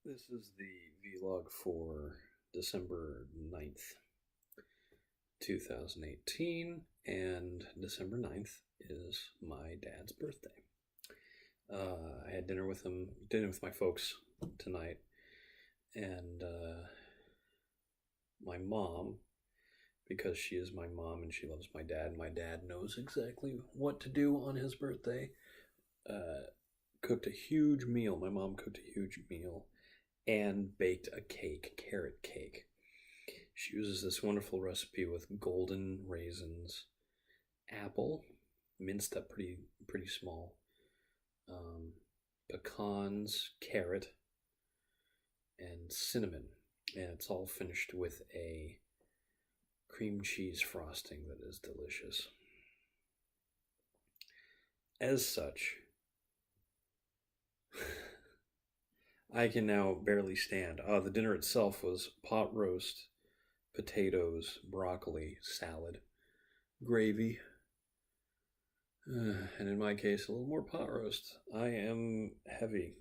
This is the vlog for December 9th, 2018, and December 9th is my dad's birthday. I had dinner with my folks tonight, and my mom, because she is my mom and she loves my dad knows exactly what to do on his birthday, cooked a huge meal. My mom cooked a huge meal and baked a cake, carrot cake. She uses this wonderful recipe with golden raisins, apple, minced up pretty small, pecans, carrot, and cinnamon. And it's all finished with a cream cheese frosting that is delicious. As such, I can now barely stand. The dinner itself was pot roast, potatoes, broccoli, salad, gravy, and in my case, a little more pot roast. I am heavy.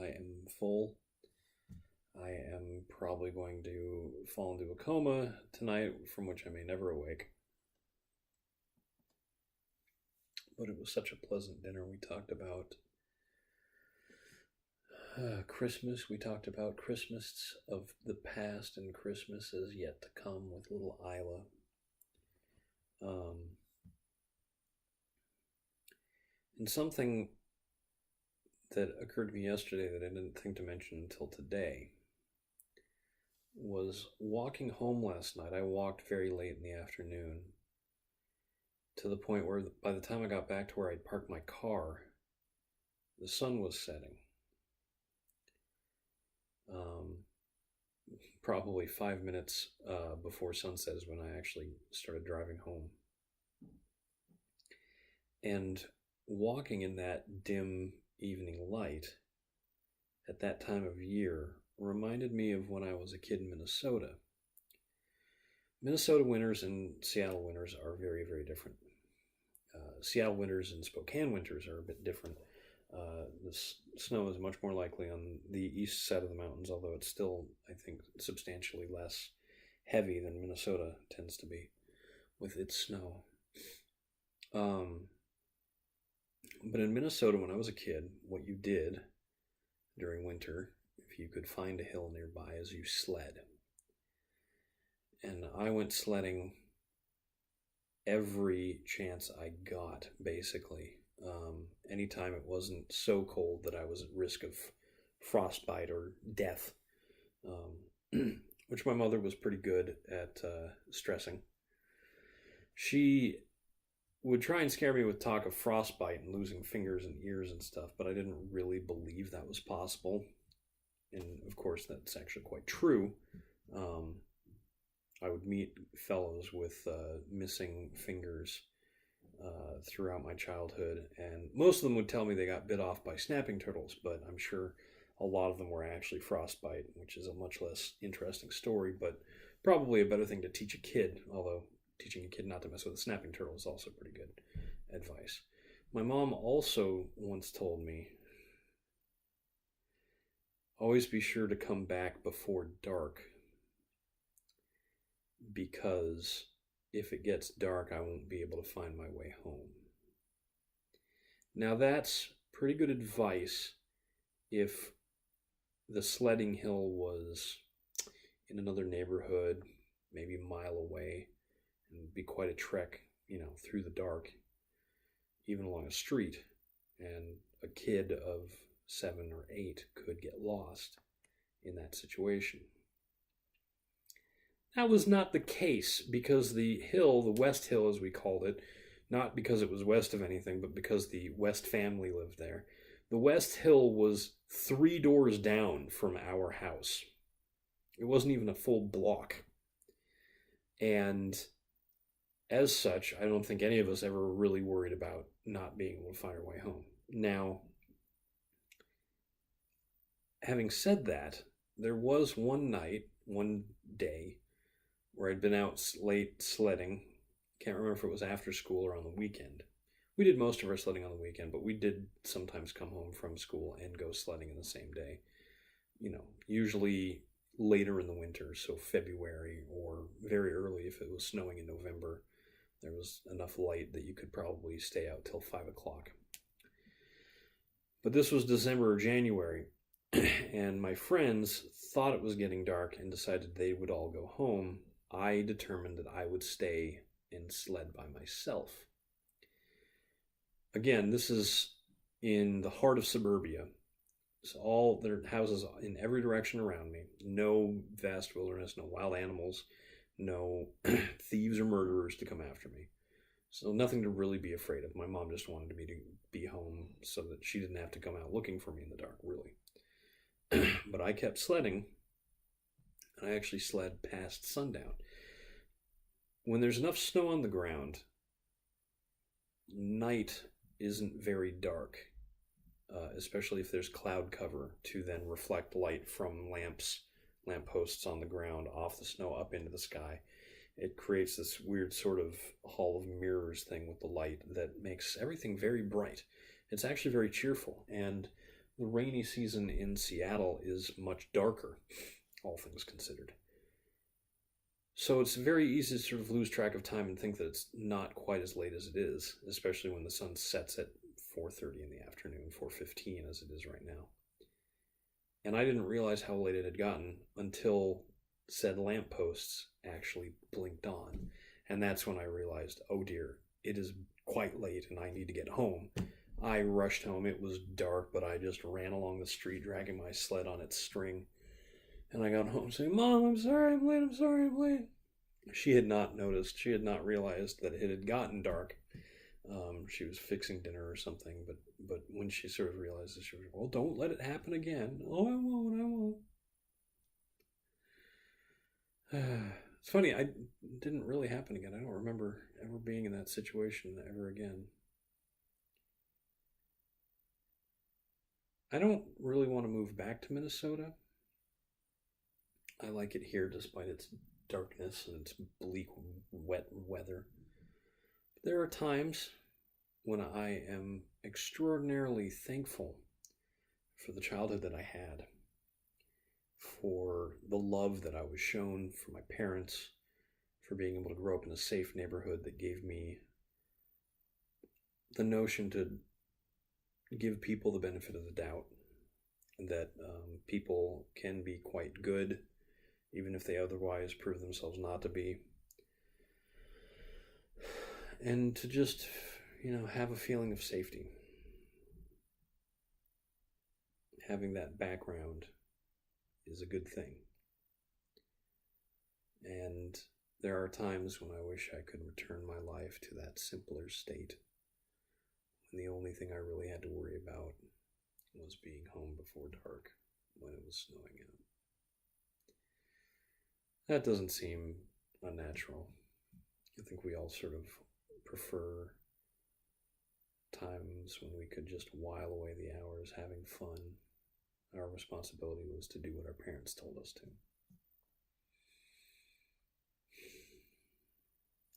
I am full. I am probably going to fall into a coma tonight, from which I may never awake. But it was such a pleasant dinner. We talked about Christmas. We talked about Christmas of the past and Christmas is yet to come with little Isla. And something that occurred to me yesterday that I didn't think to mention until today was walking home last night. I walked very late in the afternoon to the point where by the time I got back to where I'd parked my car, the sun was setting. Probably 5 minutes before sunset is when I actually started driving home. And walking in that dim evening light at that time of year reminded me of when I was a kid in Minnesota. Minnesota winters and Seattle winters are very, very different. Seattle winters and Spokane winters are a bit different. The snow is much more likely on the east side of the mountains, although it's still, I think, substantially less heavy than Minnesota tends to be with its snow. But in Minnesota, when I was a kid, what you did during winter, if you could find a hill nearby, is you sled. And I went sledding every chance I got, basically. Anytime it wasn't so cold that I was at risk of frostbite or death, which my mother was pretty good at stressing. She would try and scare me with talk of frostbite and losing fingers and ears and stuff, but I didn't really believe that was possible. And of course, that's actually quite true. I would meet fellows with missing fingers throughout my childhood, and most of them would tell me they got bit off by snapping turtles, but I'm sure a lot of them were actually frostbite, which is a much less interesting story, but probably a better thing to teach a kid, although teaching a kid not to mess with a snapping turtle is also pretty good advice. My mom also once told me, always be sure to come back before dark, because if it gets dark, I won't be able to find my way home. Now that's pretty good advice if the sledding hill was in another neighborhood, maybe a mile away, and it'd be quite a trek, through the dark, even along a street, and a kid of 7 or 8 could get lost in that situation. That was not the case, because the hill, the West Hill as we called it, not because it was west of anything, but because the West family lived there, the West Hill was 3 doors down from our house. It wasn't even a full block. And as such, I don't think any of us ever really worried about not being able to find our way home. Now, having said that, there was one day, where I'd been out late sledding. Can't remember if it was after school or on the weekend. We did most of our sledding on the weekend, but we did sometimes come home from school and go sledding in the same day. usually later in the winter, so February, or very early if it was snowing in November. There was enough light that you could probably stay out till 5 o'clock. But this was December or January, and my friends thought it was getting dark and decided they would all go home. I determined that I would stay and sled by myself. Again, this is in the heart of suburbia. So there are houses in every direction around me. No vast wilderness, no wild animals, no thieves or murderers to come after me. So nothing to really be afraid of. My mom just wanted me to be home so that she didn't have to come out looking for me in the dark, really. But I kept sledding, and I actually sled past sundown. When there's enough snow on the ground, night isn't very dark, especially if there's cloud cover to then reflect light from lampposts on the ground off the snow up into the sky. It creates this weird sort of hall of mirrors thing with the light that makes everything very bright. It's actually very cheerful, and the rainy season in Seattle is much darker, all things considered. So it's very easy to sort of lose track of time and think that it's not quite as late as it is, especially when the sun sets at 4:30 in the afternoon, 4:15 as it is right now. And I didn't realize how late it had gotten until said lampposts actually blinked on. And that's when I realized, oh dear, it is quite late and I need to get home. I rushed home. It was dark, but I just ran along the street dragging my sled on its string. And I got home saying, Mom, I'm sorry I'm late, I'm sorry I'm late. She had not noticed. She had not realized that it had gotten dark. She was fixing dinner or something, but when she sort of realized it, she was, well, don't let it happen again. Oh, I won't. It's funny, it didn't really happen again. I don't remember ever being in that situation ever again. I don't really want to move back to Minnesota. I like it here despite its darkness and its bleak, wet weather. There are times when I am extraordinarily thankful for the childhood that I had, for the love that I was shown from my parents, for being able to grow up in a safe neighborhood that gave me the notion to give people the benefit of the doubt, that people can be quite good, even if they otherwise prove themselves not to be. And to just, have a feeling of safety. Having that background is a good thing. And there are times when I wish I could return my life to that simpler state, when the only thing I really had to worry about was being home before dark when it was snowing out. That doesn't seem unnatural. I think we all sort of prefer times when we could just while away the hours having fun. Our responsibility was to do what our parents told us to.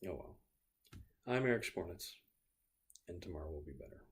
Oh well. I'm Eric Spornitz, and tomorrow will be better.